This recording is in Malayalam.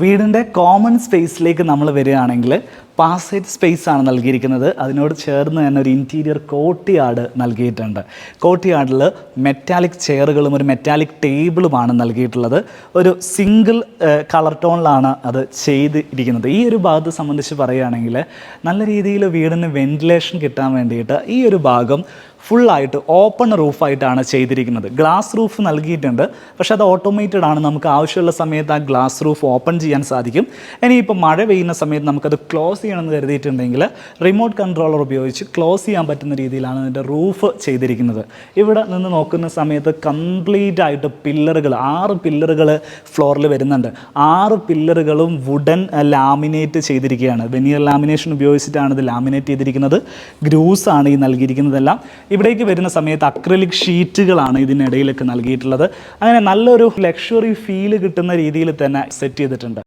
വീടിൻ്റെ കോമൺ സ്പേസിലേക്ക് നമ്മൾ വരികയാണെങ്കിൽ പാസേജ് സ്പേസ് ആണ് നൽകിയിരിക്കുന്നത്. അതിനോട് ചേർന്ന് തന്നെ ഒരു ഇൻറ്റീരിയർ കോർട്ട്യാർഡ് നൽകിയിട്ടുണ്ട്. കോർട്ട്യാർഡിൽ മെറ്റാലിക് ചെയറുകളും ഒരു മെറ്റാലിക് ടേബിളുമാണ് നൽകിയിട്ടുള്ളത്. ഒരു സിംഗിൾ കളർ ടോണിലാണ് അത് ചെയ്തിരിക്കുന്നത്. ഈ ഒരു ഭാഗത്തെ സംബന്ധിച്ച് പറയുകയാണെങ്കിൽ നല്ല രീതിയിൽ വീടിന് വെന്റിലേഷൻ കിട്ടാൻ വേണ്ടിയിട്ട് ഈ ഒരു ഭാഗം ഫുള്ളായിട്ട് ഓപ്പൺ റൂഫായിട്ടാണ് ചെയ്തിരിക്കുന്നത്. ഗ്ലാസ് റൂഫ് നൽകിയിട്ടുണ്ട്, പക്ഷേ അത് ഓട്ടോമേറ്റഡ് ആണ്. നമുക്ക് ആവശ്യമുള്ള സമയത്ത് ആ ഗ്ലാസ് റൂഫ് ഓപ്പൺ ചെയ്യാൻ സാധിക്കും. ഇനിയിപ്പോൾ മഴ പെയ്യുന്ന സമയത്ത് നമുക്കത് ക്ലോസ് ചെയ്യണമെന്ന് കരുതിയിട്ടുണ്ടെങ്കിൽ റിമോട്ട് കൺട്രോളർ ഉപയോഗിച്ച് ക്ലോസ് ചെയ്യാൻ പറ്റുന്ന രീതിയിലാണ് അതിൻ്റെ റൂഫ് ചെയ്തിരിക്കുന്നത്. ഇവിടെ നിന്ന് നോക്കുന്ന സമയത്ത് കംപ്ലീറ്റ് ആയിട്ട് പില്ലറുകൾ 6 പില്ലറുകൾ ഫ്ലോറിൽ വരുന്നുണ്ട്. 6 പില്ലറുകളും വുഡൻ ലാമിനേറ്റ് ചെയ്തിരിക്കുകയാണ്. വെനിയർ ലാമിനേഷൻ ഉപയോഗിച്ചിട്ടാണ് ഇത് ലാമിനേറ്റ് ചെയ്തിരിക്കുന്നത്. ഗ്രൂസാണ് ഈ നൽകിയിരിക്കുന്നതെല്ലാം. ഇവിടേക്ക് വരുന്ന സമയത്ത് അക്രിലിക് ഷീറ്റുകളാണ് ഇതിനിടയിലൊക്കെ നൽകിയിട്ടുള്ളത്. അങ്ങനെ നല്ലൊരു ലക്ഷറി ഫീല് കിട്ടുന്ന രീതിയിൽ തന്നെ സെറ്റ് ചെയ്തിട്ടുണ്ട്.